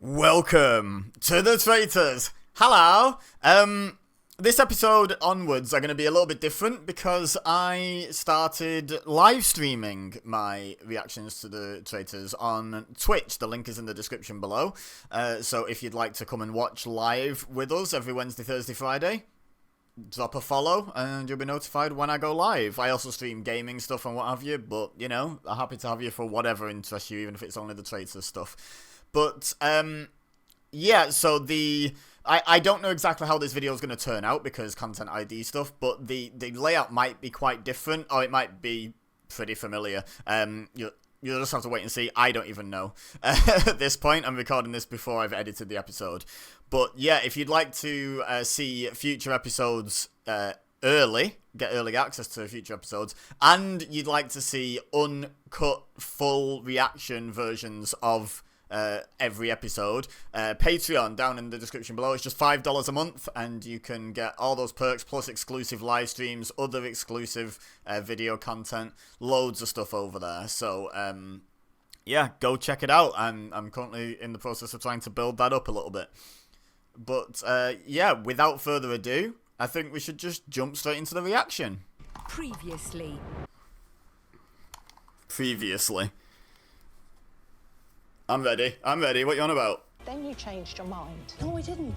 Welcome to the Traitors. Hello. This episode onwards are going to be a little bit different because I started live streaming my reactions to the Traitors on Twitch. The link is in the description below. So if you'd like to come and watch live with us every Wednesday, Thursday, Friday, drop a follow and you'll be notified when I go live. I also stream gaming stuff and what have you, but you know, I'm happy to have you for whatever interests you, even if it's only the Traitors stuff. But yeah, so I don't know exactly how this video is going to turn out because content ID stuff, but the layout might be quite different, or it might be pretty familiar. You'll just have to wait and see. I don't even know. At this point, I'm recording this before I've edited the episode. But yeah, if you'd like to see future episodes early, get early access to future episodes, and you'd like to see uncut full reaction versions of every episode, Patreon down in the description below. It's just $5 a month and you can get all those perks plus exclusive live streams, other exclusive video content, loads of stuff over there. So yeah, go check it out. I'm currently in the process of trying to build that up a little bit, but yeah, without further ado, I think we should just jump straight into the reaction. Previously. I'm ready. What you on about? Then you changed your mind. No, I didn't.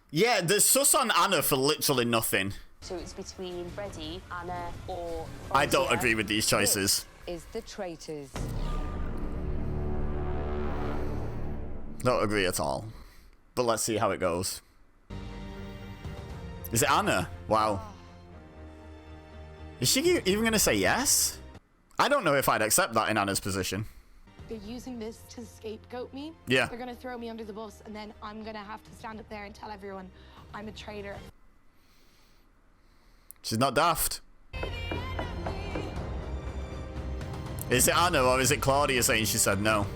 Yeah, there's sus on Anna for literally nothing. So it's between Freddie, Anna, or... I don't agree with these choices. This is the Traitors. Don't agree at all. But let's see how it goes. Is it Anna? Wow. Is she even going to say yes? I don't know if I'd accept that in Anna's position. They're using this to scapegoat me. Yeah. They're going to throw me under the bus, and then I'm going to have to stand up there and tell everyone I'm a traitor. She's not daft. Is it Anna or is it Claudia saying she said no?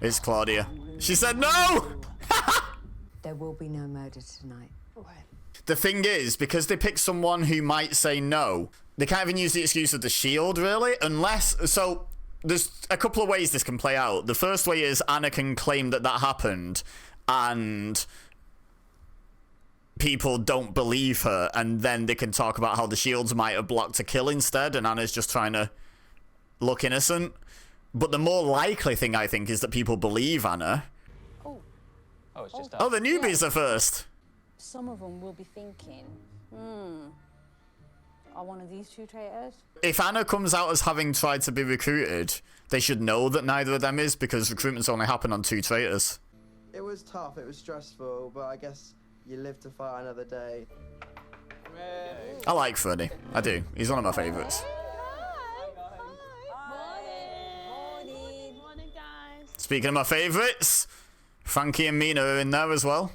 It's Claudia. She said no! There will be no murder tonight. The thing is, because they pick someone who might say no, they can't even use the excuse of the shield, really, unless... So, there's a couple of ways this can play out. The first way is Anna can claim that that happened, and people don't believe her, and then they can talk about how the shields might have blocked a kill instead, and Anna's just trying to look innocent. But the more likely thing, I think, is that people believe Anna. It's just Oh, the newbies are first. Some of them will be thinking, are one of these two traitors? If Anna comes out as having tried to be recruited, they should know that neither of them is, because recruitments only happen on 2 traitors. It was tough, it was stressful, but I guess you live to fight another day. I like Freddie. I do. He's one of my favourites. Morning, guys. Speaking of my favourites, Frankie and Mina are in there as well.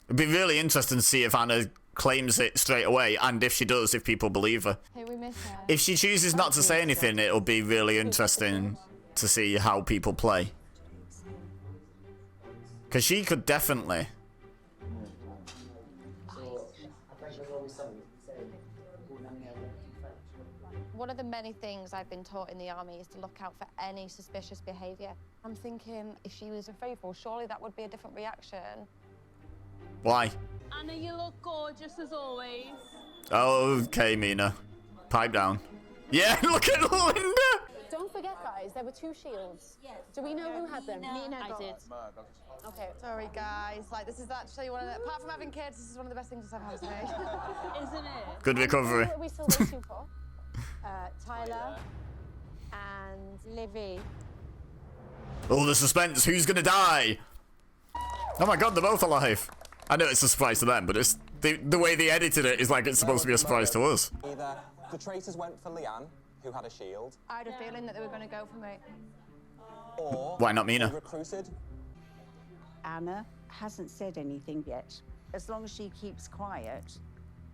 It'd be really interesting to see if Anna claims it straight away, and if she does, if people believe her. Hey, we miss her. If she chooses not to say anything, it'll be really interesting to see how people play. Because she could definitely... One of the many things I've been taught in the army is to look out for any suspicious behaviour. I'm thinking, if she was unfaithful, surely that would be a different reaction. Why? Anna, you look gorgeous as always. Okay, Mina. Pipe down. Yeah, look at Linda! Don't forget, guys, there were 2 shields. Yes. Do we know who had them? Nina I did. Okay. Sorry, guys. Like, this is actually one of the... Apart from having kids, this is one of the best things that's ever happened to me. Isn't it? Good recovery. Who are we still waiting for? Tyler and Livy. Oh, the suspense. Who's gonna die? Oh my god, they're both alive. I know it's a surprise to them, but it's the way they edited it is like it's supposed to be a surprise to us. Either the traitors went for Leanne, who had a shield, I had a feeling that they were going to go for me. or Why not they Mina? recruited. Anna hasn't said anything yet. As long as she keeps quiet,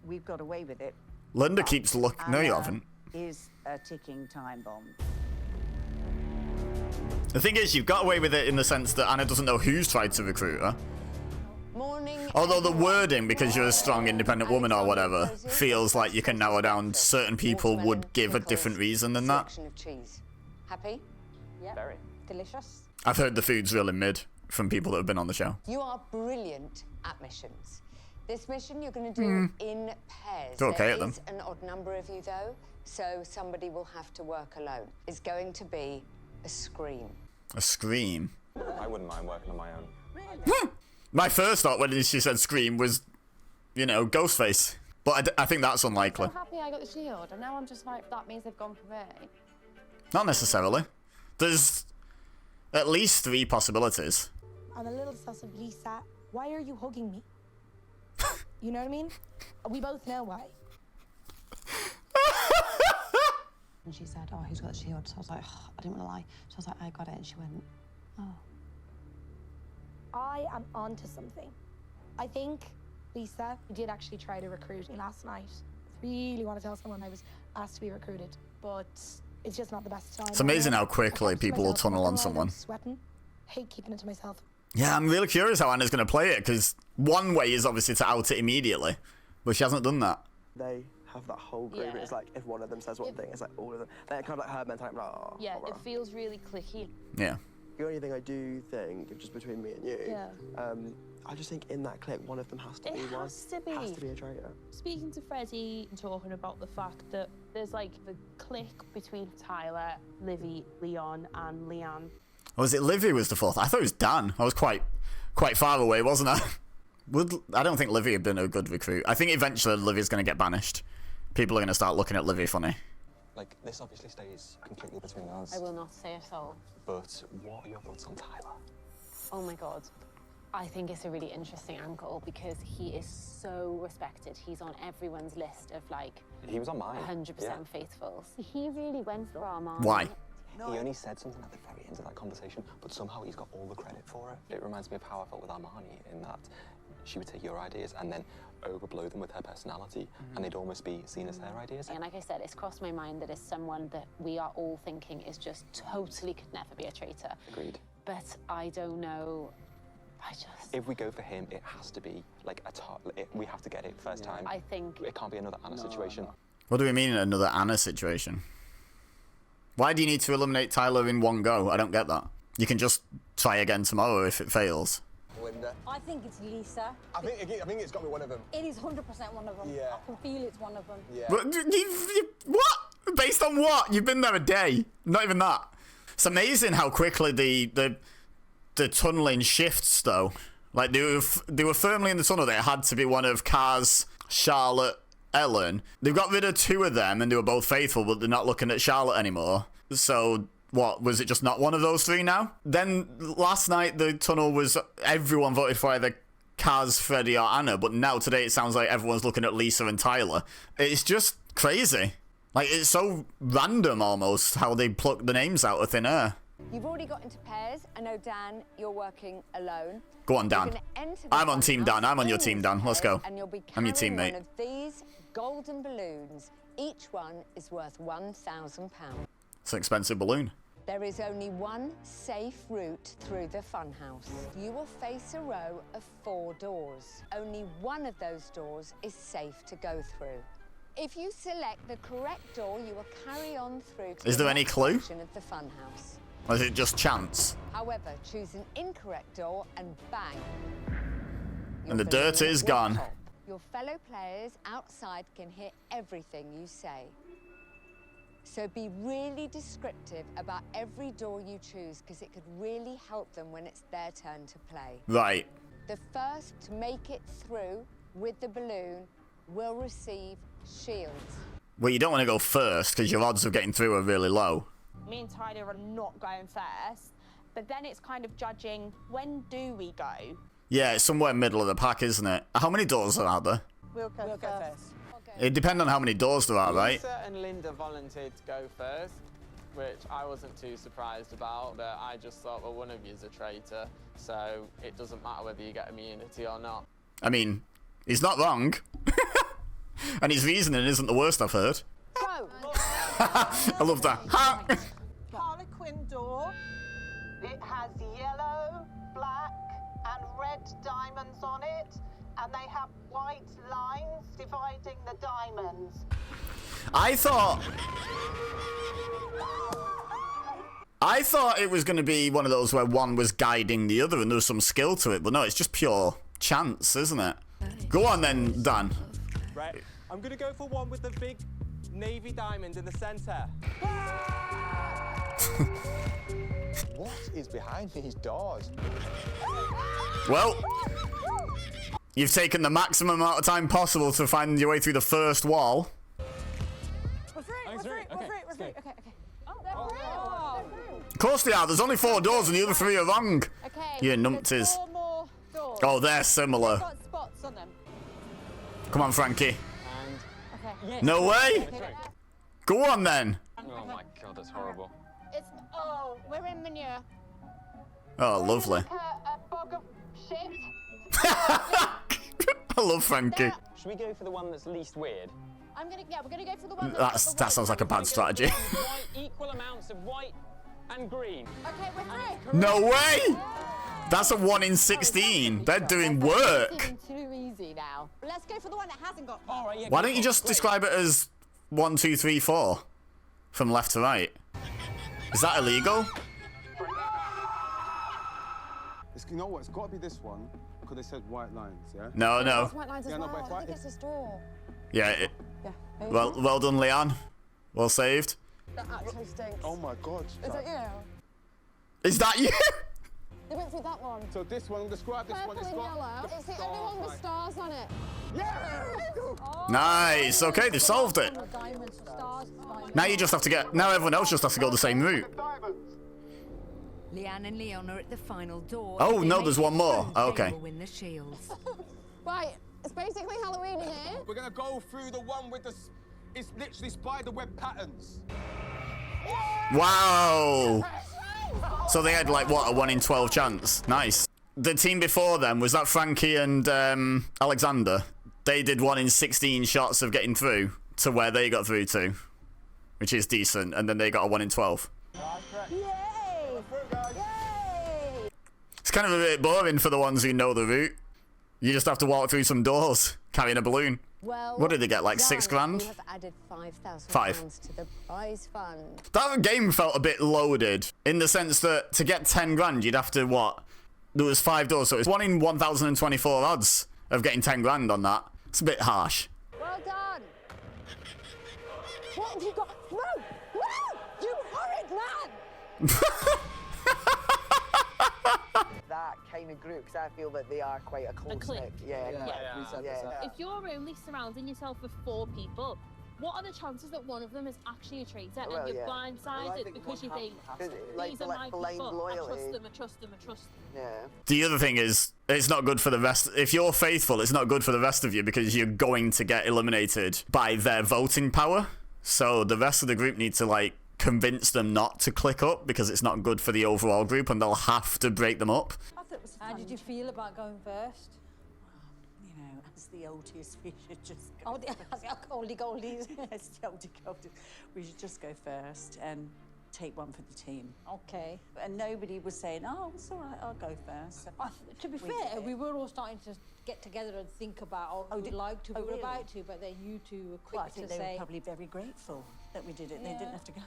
we've got away with it. Linda keeps looking. No, you haven't. Is a ticking time bomb. The thing is, you've got away with it in the sense that Anna doesn't know who's tried to recruit her. Morning. Although the wording, because you're a strong, independent woman or whatever, feels like you can narrow down certain people would give a different reason than that. Selection of cheese. Happy? Yeah. Very. Delicious. I've heard the food's really mid from people that have been on the show. You are brilliant at missions. This mission you're going to do in pairs. They're okay There at them. is an odd number of you though, so somebody will have to work alone. It's going to be a scream. A scream. I wouldn't mind working on my own. My first thought when she said scream was, you know, Ghostface. But I think that's unlikely. I'm happy I got the shield, and now I'm just like, that means they've gone for me. Not necessarily. There's at least 3 possibilities. I'm a little sus of Lisa. Why are you hugging me? You know what I mean? We both know why. And she said, oh, who's got the shield? So I was like, oh, I didn't want to lie. So I was like, I got it. And she went, oh. I am onto something. I think Lisa did actually try to recruit me last night. Really want to tell someone I was asked to be recruited, but it's just not the best time. It's amazing how I quickly kept to people will myself tunnel for a on while, someone. I'm sweating. Hate keeping it to myself. Yeah, I'm really curious how Anna's going to play it, because one way is obviously to out it immediately, but she hasn't done that. They have that whole group, and it's like if one of them says one thing, it's like all of them. They're kind of like her mentality. Like, oh, Yeah, oh, it feels really clicky. Yeah. The only thing I do think, just between me and you, Yeah. I just think in that clip, one of them has to It be one. has to be. Has to be a traitor. Speaking to Freddie and talking about the fact that there's like the click between Tyler, Livy, Leon, and Leanne. Or was it Livy was the 4th? I thought it was Dan. I was quite far away, wasn't I? I don't think Livy had been a good recruit. I think eventually Livy's going to get banished. People are going to start looking at Livy funny. Like, this obviously stays completely between us. I will not say a soul. But what are your thoughts on Tyler? Oh my God. I think it's a really interesting angle because he is so respected. He's on everyone's list of like He was on mine. 100% Yeah. faithfuls. He really went for Armand. Why? He only said something at the very end of that conversation, but somehow he's got all the credit for it. It reminds me of how I felt with Armani in that she would take your ideas and then overblow them with her personality, and they'd almost be seen as her ideas. And like I said, it's crossed my mind that it's someone that we are all thinking is just totally could never be a traitor. Agreed. But I don't know. I just... If we go for him, it has to be like a top. We have to get it first time. I think... It can't be another Anna situation. What do we mean another Anna situation? Why do you need to eliminate Tyler in one go? I don't get that. You can just try again tomorrow if it fails. I think it's Lisa. I think it's got to be one of them. It is 100% one of them. Yeah. I can feel it's one of them. Yeah. What? What? Based on what? You've been there a day. Not even that. It's amazing how quickly the tunneling shifts, though. Like, they were firmly in the tunnel. They had to be one of Kaz, Charlotte, Ellen. They've got rid of 2 of them, and they were both faithful, but they're not looking at Charlotte anymore. So... what, was it just not one of those 3 now? Then last night the tunnel was everyone voted for either Kaz, Freddie or Anna, but now today it sounds like everyone's looking at Lisa and Tyler. It's just crazy. Like, it's so random almost how they pluck the names out of thin air. You've already got into pairs. I know, Dan, you're working alone. Go on, Dan. You're gonna enter the I'm on Team Dan. I'm on your in team, Dan. Let's pairs, go. And you'll be I'm your carrying teammate. one of these golden balloons. Each one is worth £1,000. It's an expensive balloon. There is only one safe route through the funhouse. You will face a row of 4 doors. Only one of those doors is safe to go through. If you select the correct door, you will carry on through to Is the there any next clue? section of the funhouse. Or is it just chance? However, choose an incorrect door and bang. And the Your dirt balloon is will gone. pop. Your fellow players outside can hear everything you say. So be really descriptive about every door you choose, because it could really help them when it's their turn to play. Right. The first to make it through with the balloon will receive shields. Well, you don't want to go first, because your odds of getting through are really low. Me and Tyler are not going first, but then it's kind of judging when do we go? Yeah, it's somewhere middle of the pack, isn't it? How many doors are out there? We'll go first. It depends on how many doors there are, right? Lisa and Linda volunteered to go first, which I wasn't too surprised about, but I just thought, well, one of you is a traitor, so it doesn't matter whether you get immunity or not. I mean, he's not wrong. And his reasoning isn't the worst I've heard. Go! I love that. Harlequin door. It has yellow, black, and red red diamonds on it, and they have white lines dividing the diamonds. I thought it was going to be one of those where one was guiding the other and there was some skill to it, but no, it's just pure chance, isn't it? Go on then, Dan. Right, I'm going to go for one with the big navy diamond in the centre. What is behind these doors? Well, you've taken the maximum amount of time possible to find your way through the first wall. We're through, we're through, we're through, we're through. Okay, okay. Oh, they're through. Of course they are. There's only 4 doors and the other 3 are wrong. Okay. You numpties. 4 more doors. Oh, they're similar. They've got spots on them. Come on, Frankie. Okay. Yes. No way. Go on then. Oh my god, that's horrible. We're in manure. Oh, lovely. A bog of shit. I love Frankie. Should we go for the one that's least weird? We're gonna go for the one That sounds like a bad strategy. White, equal amounts of white and green. Okay, we're through. No way. That's a 1 in 16. They're doing work. Too easy now. Let's go for the one that hasn't got. All right, yeah, Why don't you just describe it as 1, 2, 3, 4 from left to right? Is that illegal? You know what? It's got to be this one because they said white lines, yeah? No, no. White lines as Yeah, no, well. but I think it's a straw. Yeah. Yeah. Well done, Leanne. Well saved. That actually stinks. Oh my god. Is it you? Is that you? They went through that one. So this one, describe this one. Purple and yellow. It's the only one with stars on it. Yeah! Nice. Okay, they've solved it. Diamonds, stars, diamonds. Now you just have to get. Now everyone else just has to go the same route. Leanne and Leon are at the final door. Oh, If they no, make there's it one more. through, Oh, they okay. will win the shields. Right, it's basically Halloween in here. We're gonna go through the one with the. It's literally spiderweb patterns. Wow. So they had like what, a 1 in 12 chance. Nice. The team before them, was that Frankie and Alexander? They did 1 in 16 shots of getting through to where they got through to, which is decent. And then they got a 1 in 12. Yay! It's kind of a bit boring for the ones who know the route. You just have to walk through some doors carrying a balloon. Well, What did they get, like Dan, 6 grand? You have added £5,000 5. to the prize fund. That game felt a bit loaded in the sense that to get 10 grand, you'd have to what? There was 5 doors, so it's 1 in 1,024 odds of getting 10 grand on that. It's a bit harsh. Well done. What have you got? No! No! You horrid man! That kind of group, because I feel that they are quite a close clique. knit. Yeah. If you're only surrounding yourself with 4 people, what are the chances that one of them is actually a traitor Well, and you're yeah. blindsided because you think, Like, these are my blind people, loyalty. I trust them, I trust them, I trust them. Yeah. The other thing is, it's not good for the rest. If you're faithful, it's not good for the rest of you because you're going to get eliminated by their voting power. So the rest of the group need to, like, convince them not to click up because it's not good for the overall group and they'll have to break them up. How did you feel about going first? You know, as the oldies, we should just Oh, go oldie goldies. As the oldie goldies, we should just go first and take one for the team. Okay. And nobody was saying, oh, it's all right, I'll go first. So To be we fair, did we it. were all starting to get together and think about, we would like to, we were really? about to, but then you two were quick Well, I to think they say. were probably very grateful that we did it. They Yeah. didn't have to go.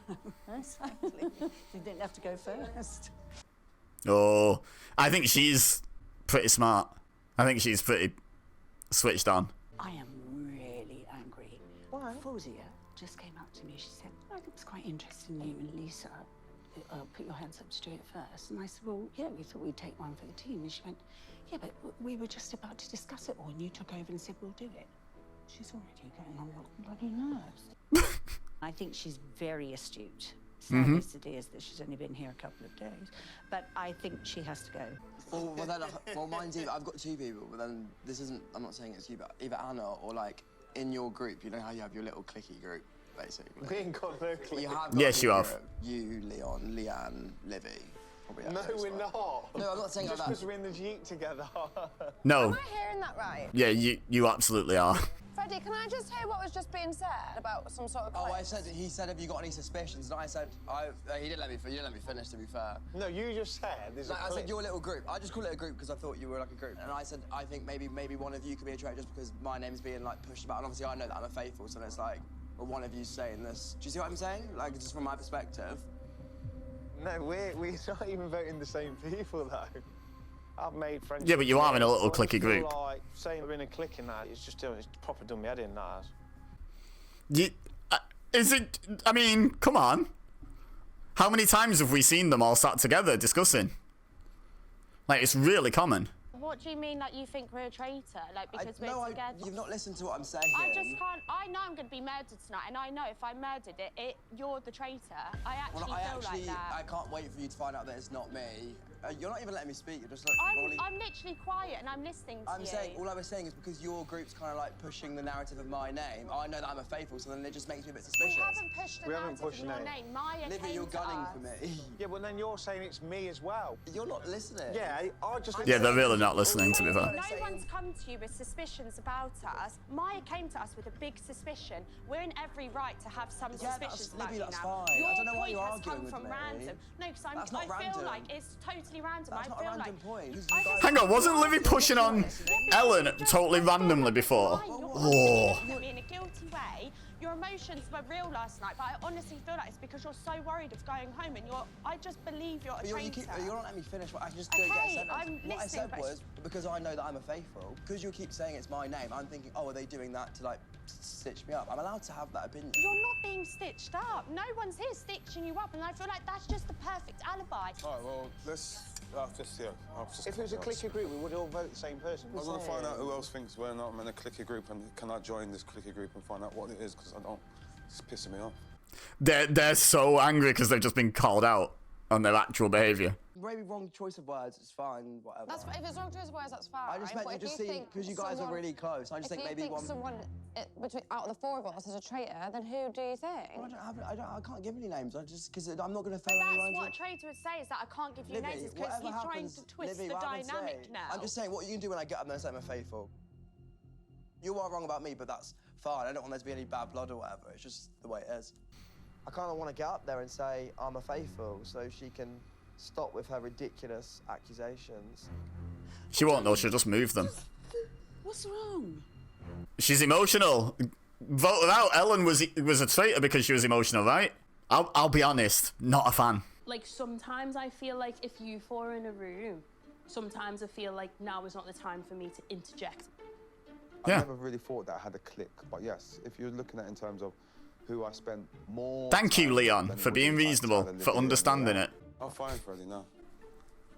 Exactly. They didn't have to go first. Oh, I think she's pretty smart. I think she's pretty switched on. I am really angry. Why? Fawzia just came up to me. She said, I was quite interested in you and Lisa. Put your hands up to do it first. And I said, well, yeah, we thought we'd take one for the team. And she went, yeah, but we were just about to discuss it all. And you took over and said, we'll do it. She's already getting on bloody nerves. I think she's very astute. Sadness it is that she's only been here a couple of days. But I think she has to go. Well, then, well, mine's either, I've got 2 people, but then this isn't, I'm not saying it's you, but either Anna or, like, in your group, you know how you have your little clicky group, basically? We ain't got no clique. You have Yes, you have. group. You, Leon, Leanne, Livy. Probably No, Alex, we're right? not. No, I'm not saying Just like that. because we're in the Jeep together. No. Am I hearing that right? Yeah, you absolutely are. Freddie, can I just hear what was just being said about some sort of? Oh, he said, have you got any suspicions? And I said, he didn't let me finish. To be fair. No, you just said there's a I clip. said your little group. I just call it a group because I thought you were like a group. And I said, I think maybe one of you could be a traitor just because my name's being like pushed about. And obviously I know that I'm a faithful, so it's like, well, one of you's saying this. Do you see what I'm saying? Like, just from my perspective. No, we're not even voting the same people though. I've made friends. Yeah, but you are in a little clicky group. Like saying we're in a clique in that, it's proper done me head in that. Is it? I mean, come on. How many times have we seen them all sat together discussing? Like, it's really common. What do you mean, like, you think we're a traitor? Like, because we're together? You've not listened to what I'm saying. I just can't. I know I'm going to be murdered tonight, and I know if I murdered you're the traitor. I actually feel like that. I can't wait for you to find out that it's not me. You're not even letting me speak. You're just like I'm literally quiet and I'm listening to you. All I was saying is because your group's kind of like pushing the narrative of my name. I know that I'm a faithful, so then it just makes me a bit suspicious. We haven't pushed the narrative of your name. Maya Livy, came you're to gunning us. for me. Yeah, well then you're saying it's me as well. You're not listening. Yeah, I just. Yeah, they're really not listening, to be fair. No one's come to you with suspicions about us. Maya came to us with a big suspicion. We're in every right to have some suspicions about Libby, you that's now. fine. Your I don't know why point you're has arguing come with from me. random. No, because I feel random. like it's totally random. That's not a random point. Hang on, wasn't Livy pushing on Ellen totally randomly before? Oh. Me in a guilty way. Your emotions were real last night, but I honestly feel like it's because you're so worried of going home, and I just believe you're a traitor. You're not letting me finish. I just Okay, don't get a sentence. I'm What I listening, said but was because I know that I'm a faithful. Because you keep saying it's my name, I'm thinking, oh, are they doing that to like stitch me up? I'm allowed to have that opinion. You're not being stitched up. No one's here stitching you up, and I feel like that's just the perfect alibi. All right, well, let's. If it was a clicky group, we would all vote the same person. I want to find out who else thinks we're not in a clicky group, and can I join this clicky group and find out what it is? Because I don't. It's pissing me off. They're so angry because they've just been called out on their actual behaviour. Maybe wrong choice of words. It's fine. Whatever. If it's wrong choice of words, that's fine. I just meant you just see because you guys are really close. I just think maybe one. Someone out of the four of us is a traitor, then who do you think? Well, I can't give any names. because I'm not going to But throw anyone. that's what traitor would say, is that I can't give you names because he's trying to twist the dynamic now. I'm just saying, what are you going to do when I get up there and say I'm a faithful? You are wrong about me, but that's fine. I don't want there to be any bad blood or whatever. It's just the way it is. I kind of want to get up there and say I'm a faithful so she can stop with her ridiculous accusations. She won't though, she'll just move them. What's wrong? She's emotional. Vote her out. Ellen was a traitor because she was emotional, right? I'll be honest, not a fan. Like, sometimes I feel like if you four are in a room, sometimes I feel like now is not the time for me to interject. I never really thought that I had a click, but yes, if you're looking at it in terms of who I spent more. Thank you, Leon, for being reasonable, for understanding it. I'm fine, Freddie, now.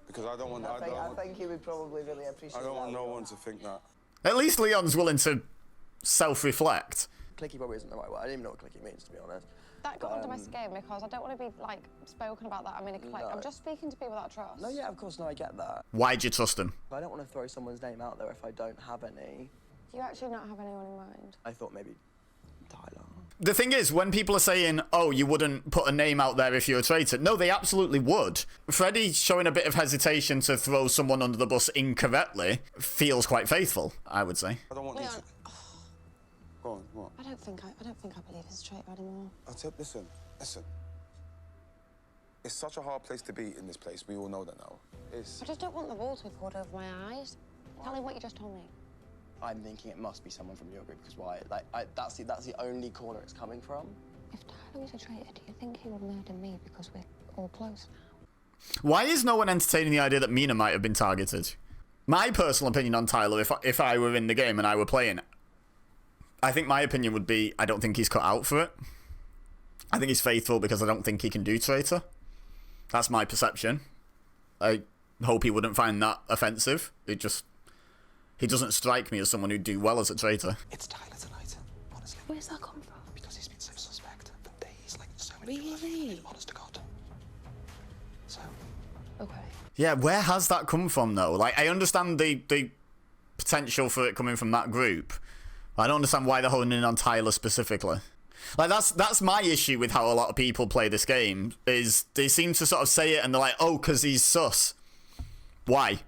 Because I don't want. I think he would probably really appreciate. I don't want no one to think that. At least Leon's willing to self-reflect. Clicky probably isn't the right word. I don't even know what clicky means, to be honest. That got under my skin because I don't want to be like spoken about that. I mean, like, I'm just speaking to people that I trust. No, yeah, of course, no, I get that. Why'd you trust him? I don't want to throw someone's name out there if I don't have any. Do you actually not have anyone in mind? I thought maybe Tyler. The thing is, when people are saying, oh, you wouldn't put a name out there if you're a traitor, no, they absolutely would. Freddie showing a bit of hesitation to throw someone under the bus incorrectly feels quite faithful, I would say. I don't want you to... Go on, what? I don't think I believe he's a traitor anymore. Listen. It's such a hard place to be in this place. We all know that now. I just don't want the wool to be pulled over my eyes. Tell him what you just told me. I'm thinking it must be someone from your group because why? That's the only corner it's coming from. If Tyler was a traitor, do you think he would murder me because we're all close now? Why is no one entertaining the idea that Mina might have been targeted? My personal opinion on Tyler, if I were in the game and I were playing, I think my opinion would be I don't think he's cut out for it. I think he's faithful because I don't think he can do traitor. That's my perception. I hope he wouldn't find that offensive. He doesn't strike me as someone who'd do well as a traitor. It's Tyler tonight, honestly. Where's that come from? Because he's been so suspect for days, like so many people. Honest to God. So. Okay. Yeah, where has that come from though? Like, I understand the potential for it coming from that group. I don't understand why they're honing in on Tyler specifically. Like, that's my issue with how a lot of people play this game, is they seem to sort of say it and they're like, oh, because he's sus. Why?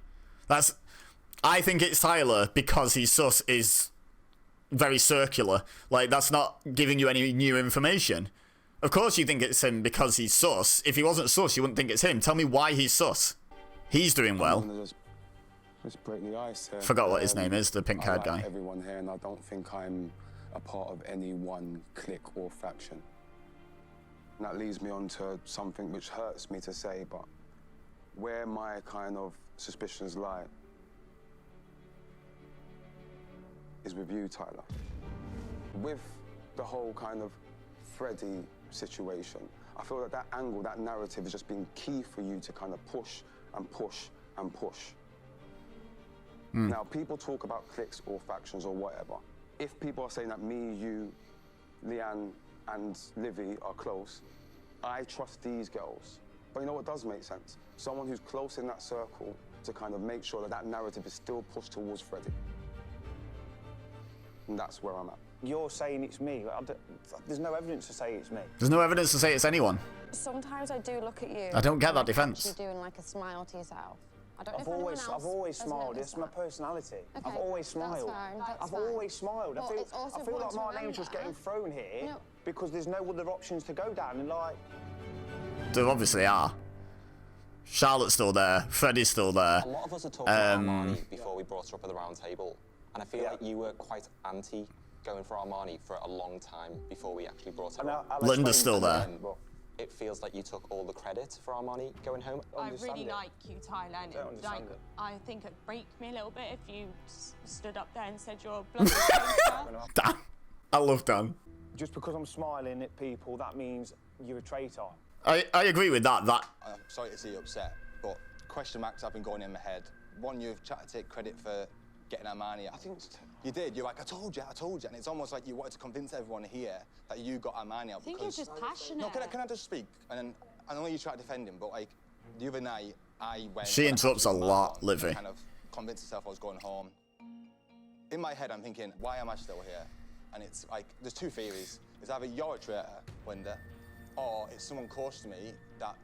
I think it's Tyler because he's sus is very circular. Like, that's not giving you any new information. Of course you think it's him because he's sus. If he wasn't sus, you wouldn't think it's him. Tell me why he's sus. He's doing well. Just break the ice here. Forgot what his name is, the pink-haired guy. Everyone here, and I don't think I'm a part of any one clique or faction. And that leads me on to something which hurts me to say, but where my kind of suspicions lie is with you, Tyler. With the whole kind of Freddie situation, I feel that that angle, that narrative has just been key for you to kind of push and push and push. Now, people talk about cliques or factions or whatever. If people are saying that me, you, Leanne and Livy are close, I trust these girls. But you know what does make sense? Someone who's close in that circle to kind of make sure that that narrative is still pushed towards Freddie. And that's where I'm at. You're saying it's me. There's no evidence to say it's me. There's no evidence to say it's anyone. Sometimes I do look at you. I don't get that defense. You're doing like a smile to yourself. I don't know I've if anyone else always has smiled. noticed It's my that. personality. Okay, I've always smiled. That's I've always smiled. Well, it's also I feel like important my to name's just getting remember. thrown here No. because there's no other options to go down. And like, There obviously are. Charlotte's still there. Freddie's still there. A lot of us are talking about Armani before we brought her up at the round table. And I feel like you were quite anti going for Armani for a long time before we actually brought her up. Linda's still there. It feels like you took all the credit for Armani going home. I really like you, Tyler, and Don't understand it. I think it break me a little bit if you stood up there and said you're a bloody traitor. Dan. I love Dan. just because I'm smiling at people, that means you're a traitor. I agree with that. I'm sorry to see you upset, but question marks have been going in my head. One, you've tried to take credit for getting Armani. I think you did. You're like, I told you. And it's almost like you wanted to convince everyone here that you got Armani out. I think you're just passionate. No, can I just speak? And then, I know you tried to defend him, but like, the other night, I went... She interrupts a lot, Livy. kind of convinced myself I was going home. In my head, I'm thinking, why am I still here? And it's like, there's two theories. It's either you're a traitor, Linda, or it's someone close to me that,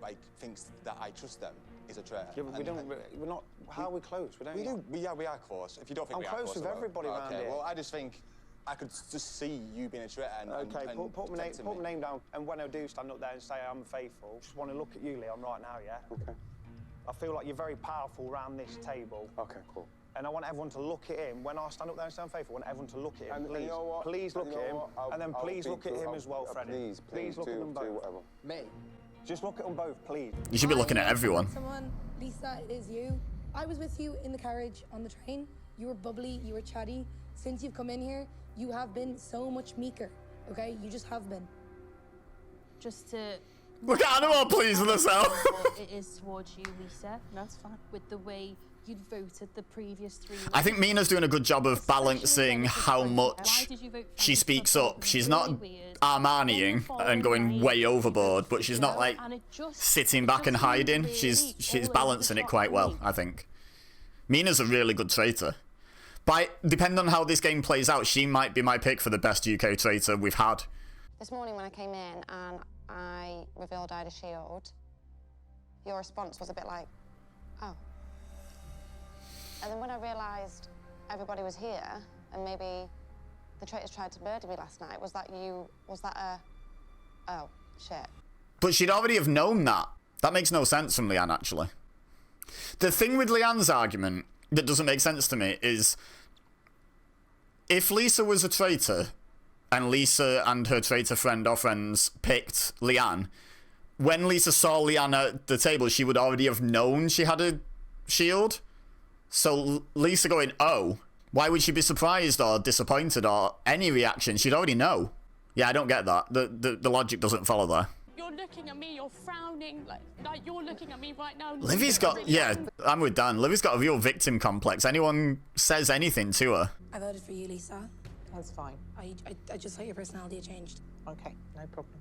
like, thinks that I trust them is a traitor. Yeah, but we're not, how are we close? We are close. If you don't think I'm we are close, with everybody around here. Well, I just think I could just see you being a traitor and put my name down, and when I do stand up there and say I'm faithful, just want to look at you, Leon, right now, yeah? Okay. I feel like you're very powerful around this table. Okay, cool. And I want everyone to look at him. When I stand up there and say I'm faithful, I want everyone to look at him, And please. you know what? Please look And you at know him, what? and then I'll please look speak at to- him as well, Freddie. Please look at them both. whatever. Me? Just look at them both, please. You should be looking at everyone. Someone, Lisa, it is you. I was with you in the carriage on the train. You were bubbly, you were chatty. Since you've come in here, you have been so much meeker, okay? You just have been. Just to... Look at Animal pleasing herself. It is towards you, Lisa. That's fine. With the way you'd voted the previous 3 weeks. I think Mina's doing a good job of balancing how much she speaks up. She's not Armaniing and going way overboard, but she's not like sitting back and hiding. She's balancing it quite well, I think. Mina's a really good traitor. Depending on how this game plays out, she might be my pick for the best UK traitor we've had. This morning when I came in and I revealed I had a shield, your response was a bit like, oh. And then when I realised everybody was here and maybe the traitors tried to murder me last night, was that oh, shit. But she'd already have known that. That makes no sense from Leanne, actually. The thing with Leanne's argument that doesn't make sense to me is if Lisa was a traitor and Lisa and her traitor friend or friends picked Leanne, when Lisa saw Leanne at the table, she would already have known she had a shield. So Lisa going, oh, why would she be surprised or disappointed or any reaction? She'd already know. Yeah, I don't get that. The logic doesn't follow there. You're looking at me, you're frowning, like you're looking at me right now. Livy's got, yeah, I'm with Dan. Livy's got a real victim complex. Anyone says anything to her. I voted for you, Lisa. That's fine. I just thought your personality had changed. Okay, no problem.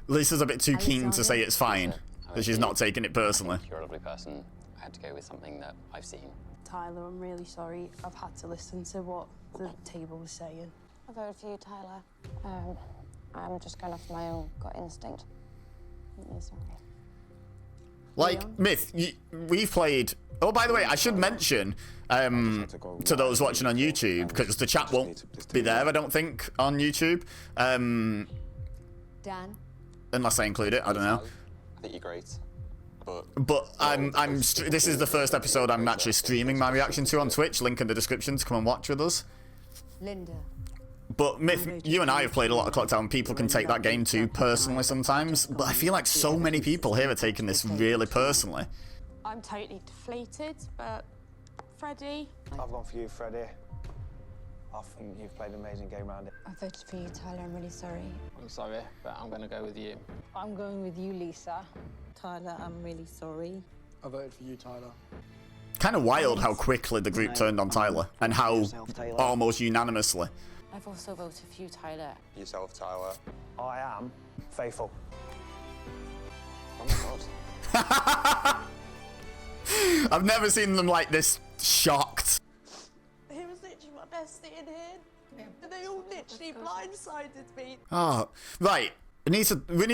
Lisa's a bit too keen to say it's fine, that she's not taking it personally. You're a lovely person. I had to go with something that I've seen. Tyler, I'm really sorry. I've had to listen to what the table was saying. I voted for you, Tyler. I'm just going off my own gut instinct. I'm really sorry. Like, Myth, we've played... Oh, by the way, I should mention to those watching on YouTube, because the chat won't be there, I don't think, on YouTube. Dan? Unless I include it, I don't know. I think you're great. But this is the first episode I'm actually streaming my reaction to on Twitch. Link in the description to come and watch with us. Linda. But Myth, you and I have played a lot of Clock Tower, and people can take that game too personally sometimes. But I feel like so many people here are taking this really personally. I'm totally deflated, but Freddie. I've gone for you, Freddie. I think you've played an amazing game around it. I voted for you, Tyler. I'm really sorry. I'm sorry, but I'm going to go with you. I'm going with you, Lisa. Tyler, I'm really sorry. I voted for you, Tyler. Kind of wild how quickly the group turned on Tyler, and how almost unanimously. I've also voted for you, Tyler. Yourself, Tyler. I am faithful. Oh my god. I've never seen them like this shocked. He was literally my bestie in here. And they all literally blindsided me. Oh, right. We need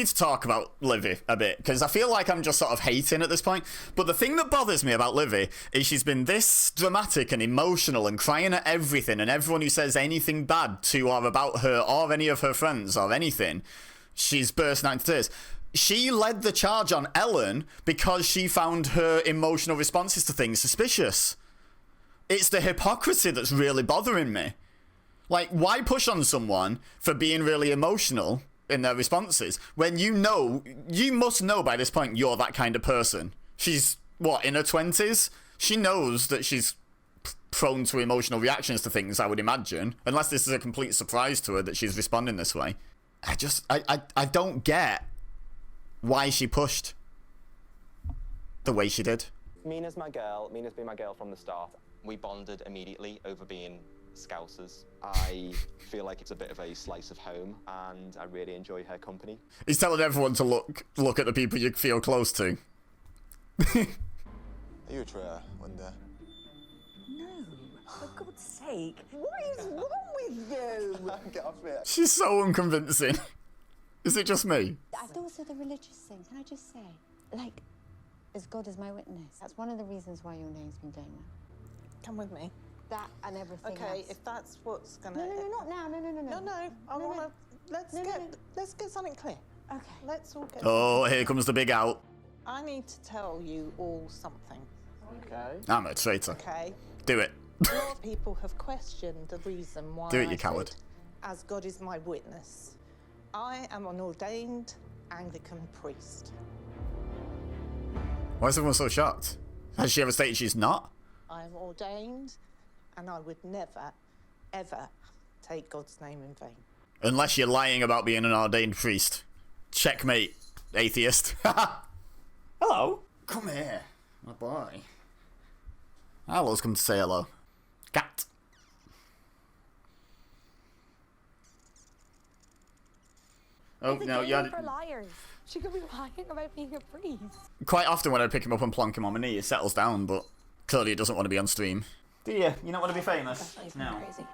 to talk about Livy a bit, because I feel like I'm just sort of hating at this point. But the thing that bothers me about Livy is she's been this dramatic and emotional and crying at everything, and everyone who says anything bad to or about her or any of her friends or anything, she's bursting out into tears. She led the charge on Ellen because she found her emotional responses to things suspicious. It's the hypocrisy that's really bothering me. Like, why push on someone for being really emotional in their responses when you must know by this point you're that kind of person? She's, what, in her 20s? She knows that she's prone to emotional reactions to things, I would imagine. Unless this is a complete surprise to her that she's responding this way. I don't get why she pushed the way she did. Mina's my girl. Mina's been my girl from the start. We bonded immediately over being Scousers. I feel like it's a bit of a slice of home, and I really enjoy her company. He's telling everyone to look at the people you feel close to. Are you a traitor, Linda? No, for God's sake. What is wrong with you? Get off me. She's so unconvincing. Is it just me? And also the religious thing, can I just say? Like, as God is my witness. That's one of the reasons why your name's been going around. Come with me. That and everything Okay, else. if that's what's gonna... No, not now. No. I wanna... Let's get something clear. Okay. Let's all get... Oh, here comes the big out. I need to tell you all something. Okay. I'm a traitor. Okay. Do it. A lot of people have questioned the reason why Do it, you I coward. said, as God is my witness. I am an ordained Anglican priest. Why is everyone so shocked? Has she ever stated she's not? I am ordained, and I would never, ever take God's name in vain. Unless you're lying about being an ordained priest. Checkmate, atheist. Hello. Come here, my boy. Hello's come to say hello. Cat. Oh, It's a no, game you had... for liars. She could be lying about being a priest. Quite often when I pick him up and plonk him on my knee, he settles down, but Claudia doesn't want to be on stream. Do you? You don't want to be famous? No. Crazy.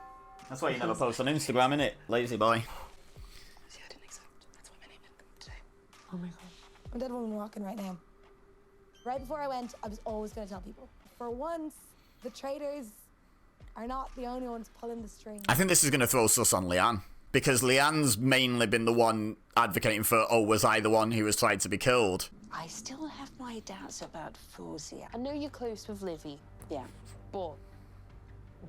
That's why you never post on Instagram, innit? Lazy boy. See, I didn't accept. That's why my name didn't come today. Oh my god. I'm dead woman walking right now. Right before I went, I was always going to tell people. For once, the traitors are not the only ones pulling the strings. I think this is going to throw sus on Leanne. Because Leanne's mainly been the one advocating for, oh, was I the one who was tried to be killed? I still have my doubts about Fawzia. I know you're close with Livy. Yeah. But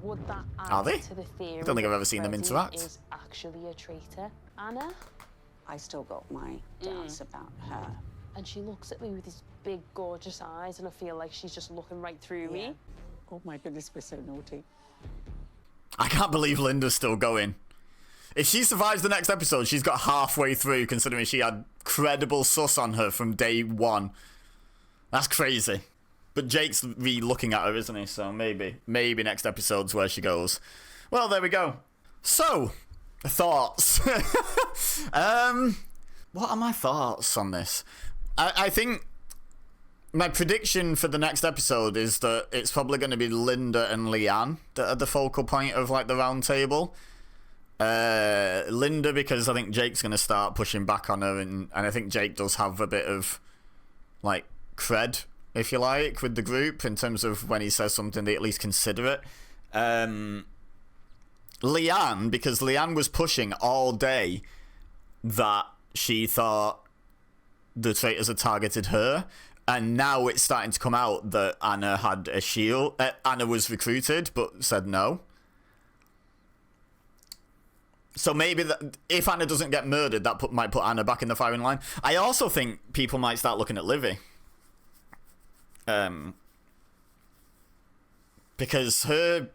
would that Are add they? to the theory I don't think I've that ever seen them Freddie interact. is actually a traitor? Anna? I still got my doubts about her. And she looks at me with these big, gorgeous eyes, and I feel like she's just looking right through me. Oh my goodness, we're so naughty. I can't believe Linda's still going. If she survives the next episode, she's got halfway through, considering she had credible sus on her from day one. That's crazy. But Jake's re-looking at her, isn't he? So maybe next episode's where she goes. Well, there we go. So, thoughts. What are my thoughts on this? I think my prediction for the next episode is that it's probably going to be Linda and Leanne that are the focal point of, like, the round table. Linda, because I think Jake's going to start pushing back on her, and I think Jake does have a bit of, like, cred, if you like, with the group in terms of when he says something, they at least consider it. Leanne, because Leanne was pushing all day that she thought the traitors had targeted her, and now it's starting to come out that Anna had a shield. Anna was recruited but said no. So maybe if Anna doesn't get murdered, that might put Anna back in the firing line. I also think people might start looking at Livy. Because her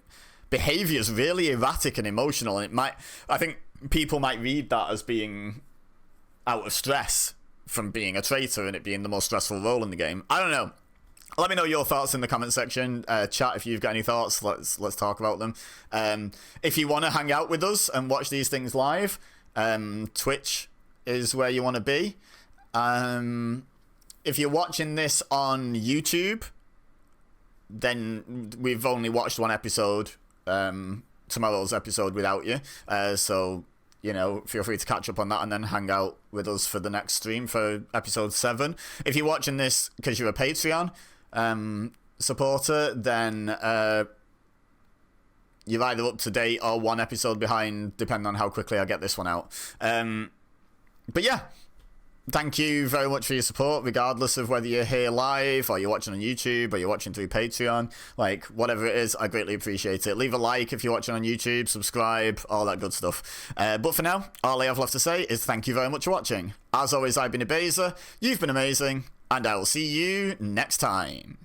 behaviour is really erratic and emotional, and I think people might read that as being out of stress from being a traitor and it being the most stressful role in the game. I don't know. Let me know your thoughts in the comment section. Chat if you've got any thoughts. Let's talk about them. If you want to hang out with us and watch these things live, Twitch is where you want to be. If you're watching this on YouTube, then we've only watched one episode, tomorrow's episode without you. So, you know, feel free to catch up on that and then hang out with us for the next stream for episode 7. If you're watching this because you're a Patreon supporter, then you're either up to date or one episode behind, depending on how quickly I get this one out. But yeah, thank you very much for your support, regardless of whether you're here live or you're watching on YouTube or you're watching through Patreon. Like, whatever it is, I greatly appreciate it. Leave a like if you're watching on YouTube, subscribe, all that good stuff. But for now, all I have left to say is thank you very much for watching. As always, I've been EBEZA, you've been amazing, and I will see you next time.